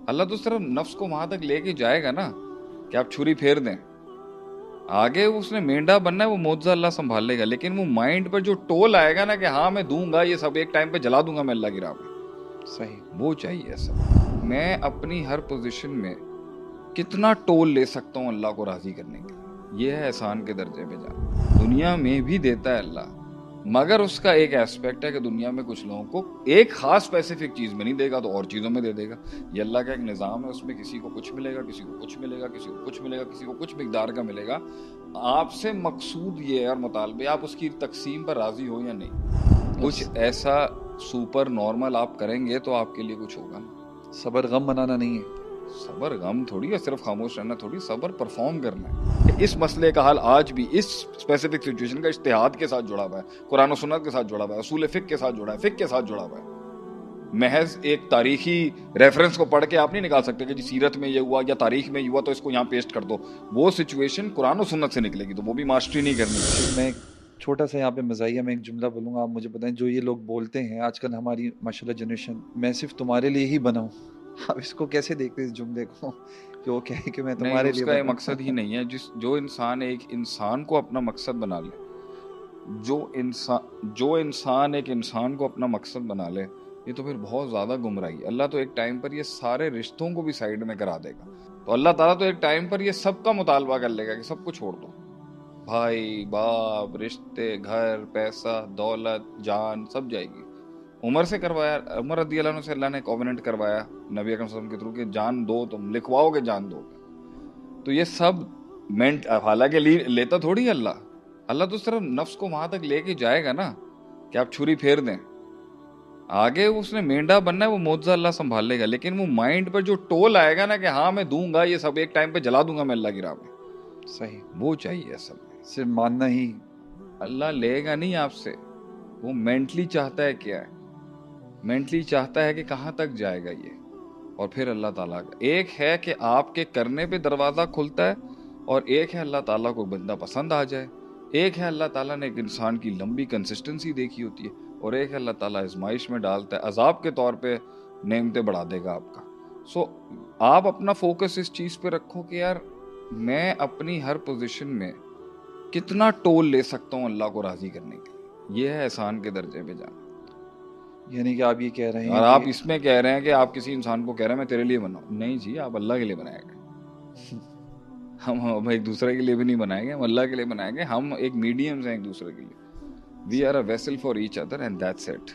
اللہ تو صرف نفس کو وہاں تک لے کے جائے گا نا کہ آپ چھری پھیر دیں. آگے اس نے مینڈا بننا ہے, وہ معجزہ اللہ سنبھال لے گا, لیکن وہ مائنڈ پر جو ٹول آئے گا نا کہ ہاں میں دوں گا, یہ سب ایک ٹائم پہ جلا دوں گا میں اللہ کی راہ میں, صحیح. وہ چاہیے سب. میں اپنی ہر پوزیشن میں کتنا ٹول لے سکتا ہوں اللہ کو راضی کرنے کے لیے, یہ ہے احسان کے درجے پہ جانا. دنیا میں بھی دیتا ہے اللہ, مگر اس کا ایک ایسپیکٹ ہے کہ دنیا میں کچھ لوگوں کو ایک خاص اسپیسیفک چیز میں نہیں دے گا تو اور چیزوں میں دے دے گا. یہ اللہ کا ایک نظام ہے, اس میں کسی کو کچھ ملے گا, کسی کو کچھ ملے گا, کسی کو کچھ ملے گا, کسی کو کچھ مقدار کا ملے گا. آپ سے مقصود یہ ہے اور مطالبے, آپ اس کی تقسیم پر راضی ہو یا نہیں. کچھ ایسا سپر نارمل آپ کریں گے تو آپ کے لیے کچھ ہوگا نا. صبر غم منانا نہیں ہے, صبر غم تھوڑی ہے, صرف خاموش رہنا تھوڑی, صبر پرفارم کرنا ہے. اس مسئلے کا حل آج بھی اس اسپیسیفک سچویشن کا اجتہاد کے ساتھ جڑا ہوا ہے, قرآن و سنت کے ساتھ جڑا ہوا ہے, اصول فقہ کے ساتھ جڑا ہے, فقہ کے ساتھ جڑا ہوا ہے. محض ایک تاریخی ریفرنس کو پڑھ کے آپ نہیں نکال سکتے کہ جی سیرت میں یہ ہوا یا تاریخ میں یہ ہوا تو اس کو یہاں پیسٹ کر دو. وہ سچویشن قرآن و سنت سے نکلے گی تو وہ بھی ماسٹری نہیں کرنی. میں چھوٹا سا یہاں پہ مزاحیہ میں ایک جملہ بولوں گا, آپ مجھے بتائیں جو یہ لوگ بولتے ہیں آج کل ہماری ماشاءاللہ جنریشن, میں صرف تمہارے لیے ہی بنا ہوں, آپ اس کو کیسے دیکھتے ہیں اس جملے کو کہ وہ کہے کہ میں نہیں, تمہارے اس لیے کا یہ بنا مقصد ہی نہیں ہے. جو انسان ایک انسان کو اپنا مقصد بنا لے, جو انسان ایک انسان کو اپنا مقصد بنا لے, یہ تو پھر بہت زیادہ گمراہی. اللہ تو ایک ٹائم پر یہ سارے رشتوں کو بھی سائیڈ میں کرا دے گا. تو اللہ تعالیٰ تو ایک ٹائم پر یہ سب کا مطالبہ کر لے گا کہ سب کو چھوڑ دو, بھائی باپ رشتے گھر پیسہ دولت جان سب جائے گی. عمر سے کروایا, عمر رضی اللہ عنہ سے اللہ نے کووننٹ کروایا نبی اکرم صلی اللہ علیہ وسلم کے تھرو کہ جان دو, تم لکھواؤ گے جان دو. تو یہ سب مینٹ, حالانکہ لیتا تھوڑی اللہ. اللہ تو صرف نفس کو وہاں تک لے کے جائے گا نا کہ آپ چھری پھیر دیں. آگے اس نے مینڈا بننا ہے, وہ معجزہ اللہ سنبھال لے گا, لیکن وہ مائنڈ پر جو ٹول آئے گا نا کہ ہاں میں دوں گا, یہ سب ایک ٹائم پہ جلا دوں گا میں اللہ کی راہ میں, صحیح. وہ چاہیے اصل میں. صرف ماننا ہی, اللہ لے گا نہیں آپ سے, وہ مینٹلی چاہتا ہے کیا ہے, مینٹلی چاہتا ہے کہ کہاں تک جائے گا یہ. اور پھر اللہ تعالیٰ کا ایک ہے کہ آپ کے کرنے پہ دروازہ کھلتا ہے, اور ایک ہے اللہ تعالیٰ کو بندہ پسند آ جائے. ایک ہے اللہ تعالیٰ نے ایک انسان کی لمبی کنسسٹنسی دیکھی ہوتی ہے, اور ایک ہے اللہ تعالیٰ آزمائش میں ڈالتا ہے, عذاب کے طور پہ نعمتیں بڑھا دے گا آپ کا. سو آپ اپنا فوکس اس چیز پہ رکھو کہ یار میں اپنی ہر پوزیشن میں کتنا ٹول لے سکتا ہوں اللہ کو راضی کرنے کے لیے, یہ ہے احسان کے درجے پہ جانا. یعنی کہ آپ یہ کہہ رہے ہیں اور آپ اس میں کہہ رہے ہیں کہ آپ کسی انسان کو کہہ رہے ہیں میں تیرے لیے بناؤں, نہیں جی, آپ اللہ کے لیے بنائے گئے. ہم ایک دوسرے کے لیے بھی نہیں بنائیں گے, ہم اللہ کے لیے بنائیں گے. ہم ایک میڈیم ہیں ایک دوسرے کے لیے. We are a vessel for each other and that's it.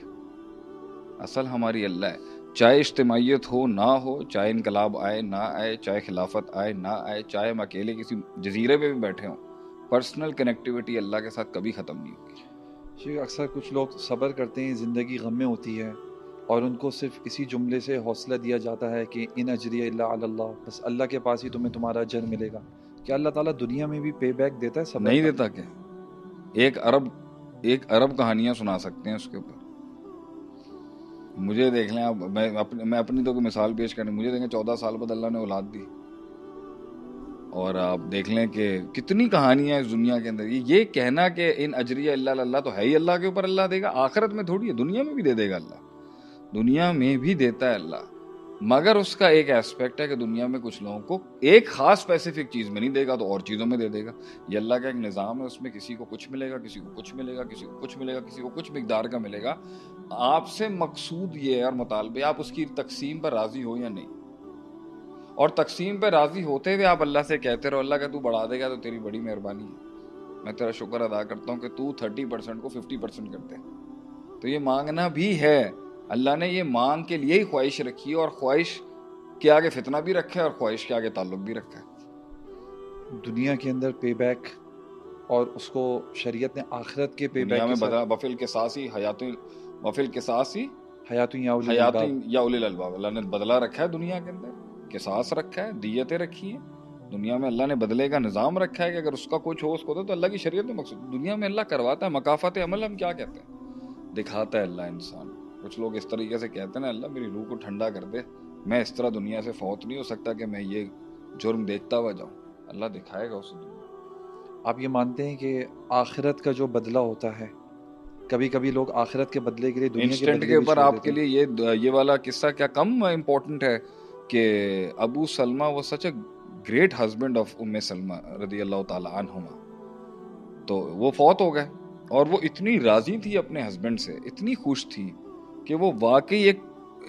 اصل ہماری اللہ ہے, چاہے اجتماعیت ہو نہ ہو, چاہے انقلاب آئے نہ آئے, چاہے خلافت آئے نہ آئے, چاہے ہم اکیلے کسی جزیرے پہ بھی بیٹھے ہوں, پرسنل کنیکٹیوٹی اللہ کے ساتھ کبھی ختم نہیں ہوگی. اکثر کچھ لوگ صبر کرتے ہیں, زندگی غم میں ہوتی ہے, اور ان کو صرف اسی جملے سے حوصلہ دیا جاتا ہے کہ ان اجری الا علی اللہ, بس اللہ کے پاس ہی تمہیں تمہارا اجر ملے گا. کیا اللہ تعالیٰ دنیا میں بھی پے بیک دیتا ہے صبر نہیں کا؟ دیتا. کہ ایک ارب کہانیاں سنا سکتے ہیں اس کے اوپر. مجھے دیکھ لیں آپ, میں اپنی تو کوئی مثال پیش کریں, مجھے دیکھیں 14 سال بعد اللہ نے اولاد دی, اور آپ دیکھ لیں کہ کتنی کہانیاں اس دنیا کے اندر. یہ کہنا کہ ان اجریہ اللہ اللہ تو ہے ہی اللہ کے اوپر اللہ دے گا, آخرت میں تھوڑی ہے, دنیا میں بھی دے دے گا اللہ. دنیا میں بھی دیتا ہے اللہ, مگر اس کا ایک ایسپیکٹ ہے کہ دنیا میں کچھ لوگوں کو ایک خاص اسپیسیفک چیز میں نہیں دے گا تو اور چیزوں میں دے دے گا. یہ اللہ کا ایک نظام ہے, اس میں کسی کو کچھ ملے گا, کسی کو کچھ ملے گا, کسی کو کچھ ملے گا, کسی کو کچھ مقدار کا ملے گا. آپ سے مقصود یہ ہے اور مطالبے, آپ اس کی تقسیم پر راضی ہو یا نہیں. اور تقسیم پہ راضی ہوتے ہوئے آپ اللہ سے کہتے رہو اللہ کا تو بڑھا دے گا تو تیری بڑی مہربانی ہے, میں تیرا شکر ادا کرتا ہوں کہ تو 30% کو 50% کرتے. تو یہ مانگنا بھی ہے, اللہ نے یہ مانگ کے لیے ہی خواہش رکھی ہے, اور خواہش کے آگے فتنہ بھی رکھا ہے اور خواہش کے آگے تعلق بھی رکھا ہے. دنیا کے اندر پے بیک, اور اس کو شریعت نے آخرت کے پے دنیا بیک میں کے بدلا وفل کے ساسی حیات یا اولی حیات الالباب. یا اولی الالباب. اللہ نے بدلا رکھا ہے دنیا کے اندر, قصاص رکھا ہے, دیتیں رکھی ہیں دنیا میں. اللہ نے بدلے کا نظام رکھا ہے کہ اگر اس کا کچھ ہو اس کو دے, تو اللہ کی شریعت میں مقصود دنیا میں اللہ کرواتا ہے. مکافات عمل ہم کیا کہتے ہیں, دکھاتا ہے اللہ انسان. کچھ لوگ اس طریقے سے کہتے ہیں نا اللہ میری روح کو ٹھنڈا کر دے, میں اس طرح دنیا سے فوت نہیں ہو سکتا کہ میں یہ جرم دیکھتا ہوا جاؤں. اللہ دکھائے گا اسے دنیا. آپ یہ مانتے ہیں کہ آخرت کا جو بدلہ ہوتا ہے, کبھی کبھی لوگ آخرت کے بدلے کے لیے دنیا کے انسٹنٹ بدلے کے بھی اوپر چھوڑ آپ دیتے کے ہیں؟ لیے یہ والا قصہ کیا کم امپورٹنٹ ہے کہ ابو سلمہ was such a great husband of ام سلمہ رضی اللہ تعالی عنہما. تو وہ فوت ہو گئے اور وہ اتنی راضی تھی اپنے ہسبینڈ سے, اتنی خوش تھی کہ وہ واقعی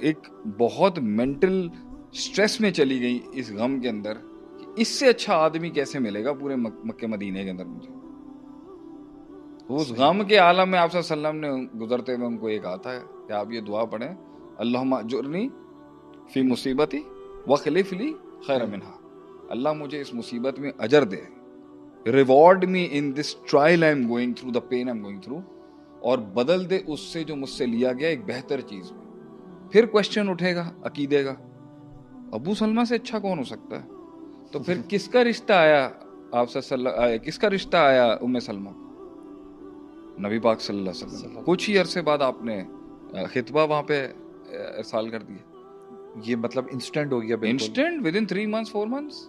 ایک بہت مینٹل سٹریس میں چلی گئی اس غم کے اندر کہ اس سے اچھا آدمی کیسے ملے گا پورے مکہ مدینے کے اندر مجھے. اس غم کے عالم میں آپ صلی اللہ علیہ وسلم نے گزرتے ہوئے ان کو یہ کہا تھا کہ آپ یہ دعا پڑھیں, اللہم اجرنی فی مصیبتی وخلف لی خیر منہا, اللہ مجھے اس مصیبت میں اجر دے, reward me in this trial I'm going through, the pain I'm going through, اور بدل دے اس سے جو مجھ سے لیا گیا ایک بہتر چیز میں. پھر کوشچن اٹھے گا عقیدے کا, ابو سلمہ سے اچھا کون ہو سکتا ہے؟ تو پھر کس کا رشتہ آیا آپ کس کا رشتہ آیا ام سلمہ؟ نبی پاک صلی اللہ علیہ وسلم. کچھ ہی عرصے بعد آپ نے خطبہ وہاں پہ ارسال کر دیا. یہ مطلب انسٹنٹ ہو گیا, instant with in 3 months 4 months.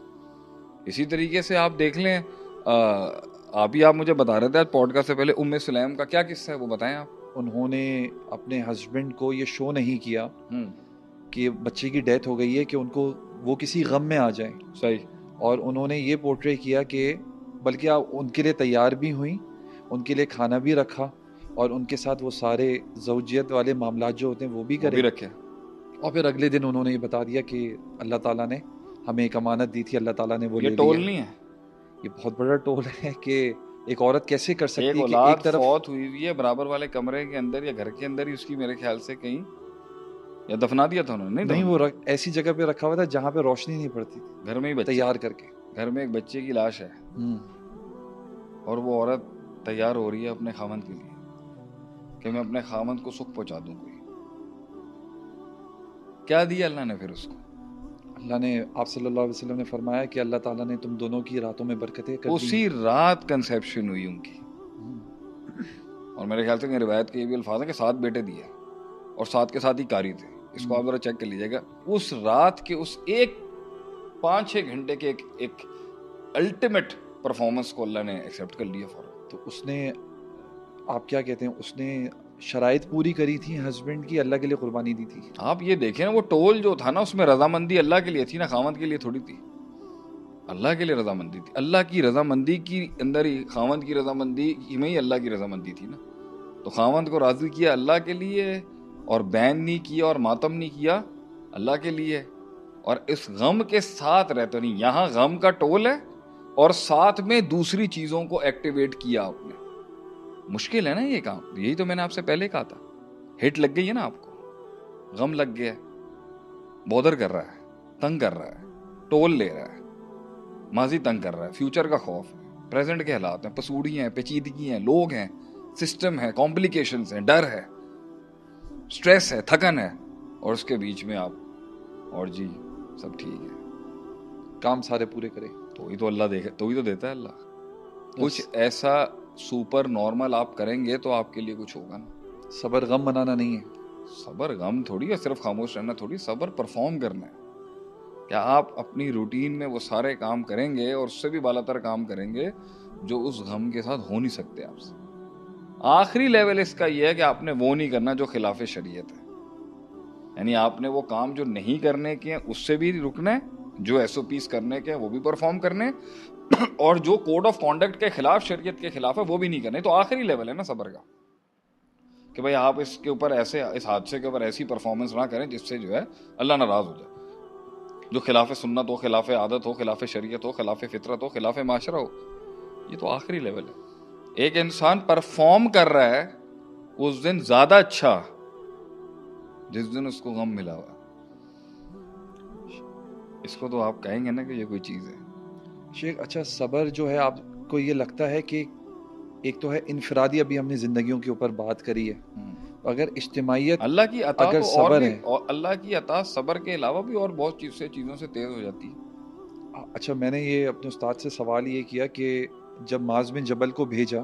اسی طریقے سے آپ دیکھ لیں, آپ مجھے بتا رہے تھے آج پوڈ کاسٹ سے پہلے, ام سلیم کا کیا قصہ ہے وہ بتائیں آپ. انہوں نے اپنے ہسبینڈ کو یہ شو نہیں کیا کہ بچے کی ڈیتھ ہو گئی ہے کہ ان کو وہ کسی غم میں آ جائیں. صحیح. اور انہوں نے یہ پورٹری کیا کہ بلکہ آپ ان کے لیے تیار بھی ہوئیں, ان کے لیے کھانا بھی رکھا, اور ان کے ساتھ وہ سارے زوجیت والے معاملات جو ہوتے ہیں وہ بھی کرے رکھے. اور پھر اگلے دن انہوں نے یہ بتا دیا کہ اللہ تعالیٰ نے ہمیں ایک امانت دی تھی, اللہ تعالیٰ نے وہ لے لیا. یہ ٹول نہیں ہے, یہ بہت بڑا ٹول ہے کہ ایک عورت کیسے کر سکتی ہے کہ اولاد ایک طرف فوت ہوئی ہوئی ہے برابر والے کمرے کے اندر یا گھر کے اندر ہی اس کی میرے خیال سے کہیں یا دفنا دیا تھا انہوں نے. نہیں, وہ ایسی جگہ پہ رکھا ہوا تھا جہاں پہ روشنی نہیں پڑتی تھی, گھر میں ہی تیار کر کے. گھر میں ایک بچے کی لاش ہے اور وہ عورت تیار ہو رہی ہے اپنے خاوند کے لیے کہ میں اپنے خاوند کو سکھ پہنچا دوں. کوئی کیا دیا اللہ نے پھر اس کو؟ اللہ نے, آپ صلی اللہ علیہ وسلم نے فرمایا کہ اللہ تعالیٰ نے تم دونوں کی راتوں میں برکتیں کر دی. اسی رات کنسیپشن ہوئی ان کی, اور میرے خیال سے کہ روایت کے یہ بھی الفاظ ہیں کہ 7 بیٹے دیے اور 7 کے ساتھ ہی قاری تھے. اس کو آپ ذرا چیک کر لیجیے گا. اس رات کے اس ایک 5-6 گھنٹے کے ایک الٹیمیٹ پرفارمنس کو اللہ نے ایکسیپٹ کر لیا فوراً. تو اس نے, آپ کیا کہتے ہیں, اس نے شرائط پوری کری تھی ہسبینڈ کی, اللہ کے لیے قربانی دی تھی. آپ یہ دیکھیں نا, وہ ٹول جو تھا نا اس میں رضامندی اللہ کے لیے تھی نا, خاوند کے لیے تھوڑی تھی. اللہ کے لیے رضامندی تھی. اللہ کی رضامندی کی اندر ہی, خاوند کی رضامندی میں ہی اللہ کی رضامندی تھی نا. تو خاوند کو راضی کیا اللہ کے لیے, اور بین نہیں کیا اور ماتم نہیں کیا اللہ کے لیے. اور اس غم کے ساتھ رہتے نہیں, یہاں غم کا ٹول ہے اور ساتھ میں دوسری چیزوں کو ایکٹیویٹ کیا آپ نے. مشکل ہے نا یہ کام. یہی تو میں نے آپ سے پہلے کہا تھا, ہٹ لگ گئی ہے نا آپ کو, غم لگ گیا ہے, بودر کر رہا ہے, تنگ کر رہا ہے, ٹول لے رہا ہے, ماضی تنگ کر رہا ہے, فیوچر کا خوف ہے, پریزنٹ کے حالات ہیں, پسوڑی ہیں, پیچیدگی ہیں, لوگ ہیں, سسٹم ہے, کمپلیکیشنز ہیں, ڈر ہے, سٹریس ہے, تھکن ہے, اور اس کے بیچ میں آپ اور جی سب ٹھیک ہے, کام سارے پورے کرے. تو ہی تو اللہ دیکھے, تو ہی تو دیتا ہے اللہ. کچھ ایسا سپر نارمل آپ کریں گے تو آپ کے لیے کچھ ہوگا نا. صبر غم منانا نہیں ہے, صبر غم تھوڑی ہے, صرف خاموش رہنا تھوڑی, صبر پرفارم کرنا ہے. کیا آپ اپنی روٹین میں وہ سارے کام کریں گے اور اس سے بھی بالا تر کام کریں گے جو اس غم کے ساتھ ہو نہیں سکتے آپ سے. آخری لیول اس کا یہ ہے کہ آپ نے وہ نہیں کرنا جو خلاف شریعت ہے, یعنی آپ نے وہ کام جو نہیں کرنے کے ہیں اس سے بھی رکنا ہے, جو ایس او پیز کرنے کے ہیں وہ بھی پرفارم کرنے, اور جو کوڈ آف کانڈکٹ کے خلاف, شریعت کے خلاف ہے وہ بھی نہیں کرنے. تو آخری لیول ہے نا صبر کا کہ بھائی آپ اس کے اوپر ایسے, اس حادثے کے اوپر ایسی پرفارمنس نہ کریں جس سے جو ہے اللہ ناراض ہو جائے, جو خلاف سنت ہو, خلاف عادت ہو, خلاف شریعت ہو, خلاف فطرت ہو, خلاف معاشرہ ہو. یہ تو آخری لیول ہے. ایک انسان پرفارم کر رہا ہے اس دن زیادہ اچھا جس دن اس کو غم ملا ہوا. اس کو تو آپ کہیں گے نا کہ یہ کوئی چیز ہے. شیخ, اچھا صبر جو ہے آپ کو یہ لگتا ہے کہ ایک تو ہے انفرادی, ابھی ہم نے زندگیوں کے اوپر بات کری ہے, اگر اجتماعیت اللہ کی عطا اگر تو صبر ہے, اور اللہ کی عطا صبر کے علاوہ بھی اور بہت چیزوں سے تیز ہو جاتی ہے. اچھا, میں نے یہ اپنے استاد سے سوال یہ کیا کہ جب معاذ بن جبل کو بھیجا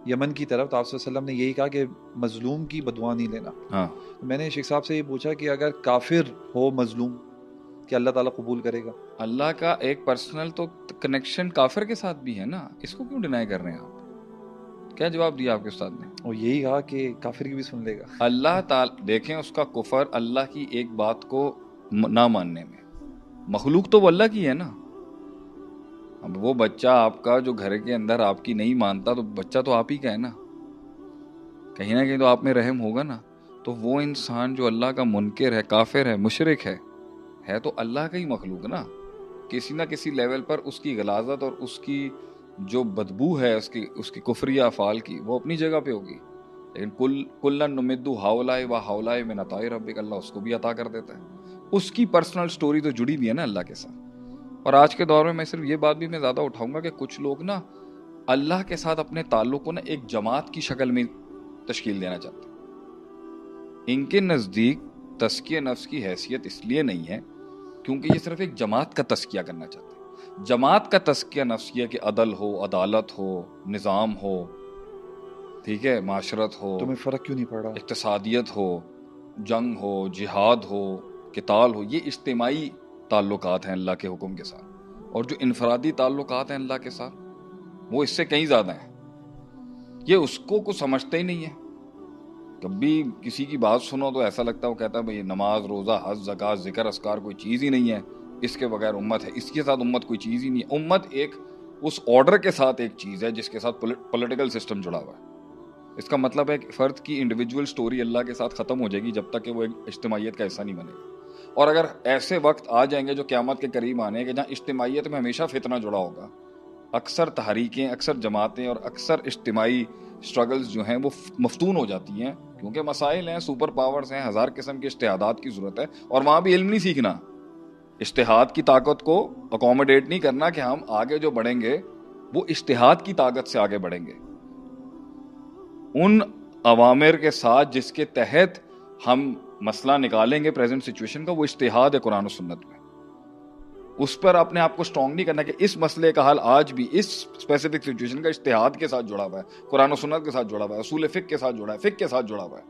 یمن کی طرف تو آپ صلی اللہ علیہ وسلم نے یہی کہا کہ مظلوم کی بدعا نہیں لینا. ہاں, میں نے شیخ صاحب سے یہ پوچھا کہ اگر کافر ہو مظلوم, کہ اللہ تعالیٰ قبول کرے گا؟ اللہ کا ایک پرسنل تو کنیکشن کافر کے ساتھ بھی ہے نا, اس کو کیوں ڈینائی کر رہے ہیں آپ؟ کیا جواب دیا آپ کے استاد نے؟ اور یہی کہا کہ کافر کی بھی سن لے گا. اللہ تعالی دیکھیں, اس کا کفر اللہ کی ایک بات کو نہ ماننے میں, مخلوق تو وہ اللہ کی ہے نا. اب وہ بچہ آپ کا جو گھر کے اندر آپ کی نہیں مانتا تو بچہ تو آپ ہی کا ہے نا, کہیں نہ کہیں تو آپ میں رحم ہوگا نا. تو وہ انسان جو اللہ کا منکر ہے, کافر ہے, مشرک ہے تو اللہ کا ہی مخلوق نا. کسی نہ کسی لیول پر اس کی غلاظت اور اس کی جو بدبو ہے اس کی کفری افعال کی, وہ اپنی جگہ پہ ہوگی. لیکن کلن نمدو ہاؤلائے و ہاؤلائے من عطاء ربک, اللہ اس کو بھی عطا کر دیتا ہے. اس کی پرسنل سٹوری تو جڑی بھی ہے نا اللہ کے ساتھ. اور آج کے دور میں صرف یہ بات بھی میں زیادہ اٹھاؤں گا کہ کچھ لوگ نا اللہ کے ساتھ اپنے تعلق کو نا ایک جماعت کی شکل میں تشکیل دینا چاہتے ہیں. ان کے نزدیک تزکیہ نفس کی حیثیت اس لیے نہیں ہے کیونکہ یہ صرف ایک جماعت کا تزکیہ کرنا چاہتے ہیں. جماعت کا تزکیہ نفس یہ کہ عدل ہو, عدالت ہو, نظام ہو, ٹھیک ہے, معاشرت ہو, تمہیں فرق کیوں نہیں پڑ رہا, اقتصادیت ہو, جنگ ہو, جہاد ہو, قتال ہو, یہ اجتماعی تعلقات ہیں اللہ کے حکم کے ساتھ. اور جو انفرادی تعلقات ہیں اللہ کے ساتھ وہ اس سے کہیں زیادہ ہیں. یہ اس کو کچھ سمجھتے ہی نہیں ہے. کبھی کسی کی بات سنو تو ایسا لگتا ہے, وہ کہتا ہے بھئی نماز, روزہ, حج, زکوٰۃ, ذکر, اذکار کوئی چیز ہی نہیں ہے, اس کے بغیر امت ہے, اس کے ساتھ امت کوئی چیز ہی نہیں ہے. امت ایک اس آرڈر کے ساتھ ایک چیز ہے جس کے ساتھ پولیٹیکل سسٹم جڑا ہوا ہے. اس کا مطلب ہے کہ فرد کی انڈیویجول سٹوری اللہ کے ساتھ ختم ہو جائے گی جب تک کہ وہ ایک اجتماعیت کا حصہ نہیں بنے گا. اور اگر ایسے وقت آ جائیں گے جو قیامت کے قریب آنے کہ جہاں اجتماعیت میں ہمیشہ فتنہ جڑا ہوگا, اکثر تحریکیں, اکثر جماعتیں اور اکثر اجتماعی سٹرگلز جو ہیں وہ مفتون ہو جاتی ہیں کیونکہ مسائل ہیں, سپر پاورز ہیں, ہزار قسم کے اجتہادات کی ضرورت ہے. اور وہاں بھی علم نہیں سیکھنا, اجتہاد کی طاقت کو اکوموڈیٹ نہیں کرنا کہ ہم آگے جو بڑھیں گے وہ اجتہاد کی طاقت سے آگے بڑھیں گے, ان عوامر کے ساتھ جس کے تحت ہم مسئلہ نکالیں گے پریزنٹ سچویشن کا, وہ اجتہاد ہے قرآن و سنت میں. اس پر اپنے آپ کو سٹرونگ نہیں کرنا کہ اس مسئلے کا حل آج بھی اس اسپیسیفک سچویشن کا اجتہاد کے ساتھ جڑا ہوا ہے, قرآن و سنت کے ساتھ جڑا ہوا ہے, اصول فقہ کے ساتھ جڑا ہے, فقہ کے ساتھ جڑا ہوا ہے.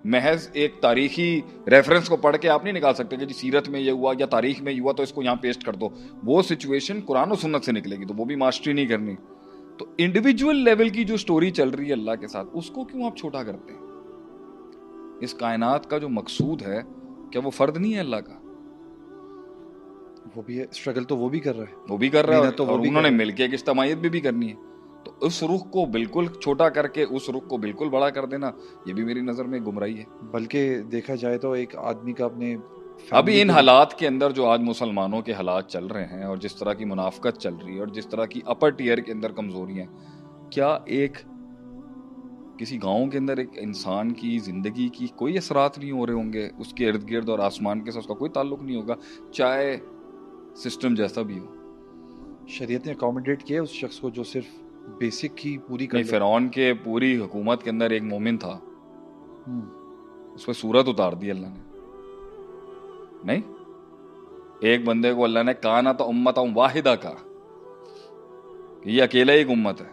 محض ایک تاریخی ریفرنس کو پڑھ کے آپ نہیں نکال سکتے کہ جی سیرت میں یہ ہوا یا تاریخ میں یہ ہوا تو اس کو یہاں پیسٹ کر دو. وہ سچویشن قرآن و سنت سے نکلے گی تو وہ بھی ماسٹری نہیں کرنی. تو انڈیویجول لیول کی جو سٹوری چل رہی ہے اللہ کے ساتھ, اس کو کیوں آپ چھوٹا کرتے ہیں؟ اس کائنات کا جو مقصود ہے کیا وہ فرد نہیں ہے اللہ کا؟ وہ بھی ہے, اسٹرگل تو وہ بھی کر رہا ہے, وہ بھی کر رہا ہے, تو اور انہوں نے مل کے ایک اجتماعیت بھی کرنی ہے. تو اس رخ کو بالکل چھوٹا کر کے اس رخ کو بالکل بڑا کر دینا, یہ بھی میری نظر میں گمراہی ہے. بلکہ دیکھا جائے تو ایک آدمی کا اپنے ابھی ان حالات کے اندر جو آج مسلمانوں کے حالات چل رہے ہیں اور جس طرح کی منافقت چل رہی ہے اور جس طرح کی اپر ٹیئر کے اندر کمزوریاں, کیا ایک کسی گاؤں کے اندر ایک انسان کی زندگی کی کوئی اثرات نہیں ہو رہے ہوں گے؟ اس کے ارد گرد اور آسمان کے ساتھ اس کا کوئی تعلق نہیں ہوگا, چاہے سسٹم جیسا بھی ہو. شریعت نے اکوموڈیٹ کیا اس شخص کو جو صرف بیسک ہی پوری کر نہیں, فرعون کے پوری حکومت کے اندر ایک مومن تھا, اس پہ سورت اتار دی اللہ نے. نہیں, ایک بندے کو اللہ نے کہا نہ تو امتا واحدہ کا کہ یہ اکیلا ایک امت ہے.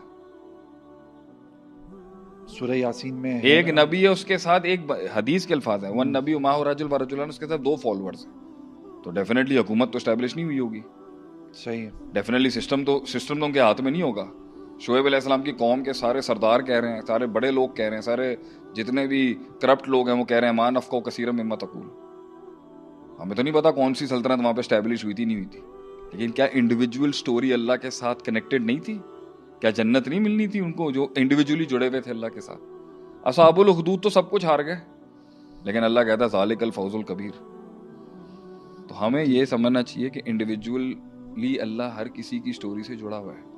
سورہ یاسین میں ایک نبی ہے, اس کے ساتھ ایک حدیث کے الفاظ ہیں, ون نبی ماہ رجل و رجلان, اس کے ساتھ 2 فالوورز ہیں. تو ڈیفینیٹلی حکومت تو اسٹیبلش نہیں ہوئی ہوگی. صحیح ہے, ڈیفینیٹلی سسٹم تو ان کے ہاتھ میں نہیں ہوگا. شعیب علیہ السلام کی قوم کے سارے سردار کہہ رہے ہیں, سارے بڑے لوگ کہہ رہے ہیں, سارے جتنے بھی کرپٹ لوگ ہیں وہ کہہ رہے ہیں ما نفقهُ کثیرا مما تقول. ہمیں تو نہیں پتا کون سی سلطنت وہاں پہ اسٹیبلش ہوئی تھی نہیں ہوئی تھی, لیکن کیا انڈیویجول سٹوری اللہ کے ساتھ کنیکٹڈ نہیں تھی؟ کیا جنت نہیں ملنی تھی ان کو جو انڈیویجولی جڑے ہوئے تھے اللہ کے ساتھ؟ اصحاب الاخدود تو سب کچھ ہار گئے, لیکن اللہ کہتا ہے ذالک الفوز الکبیر. تو ہمیں یہ سمجھنا چاہیے کہ انڈیویجولی اللہ ہر کسی کی سٹوری سے جڑا ہوا ہے.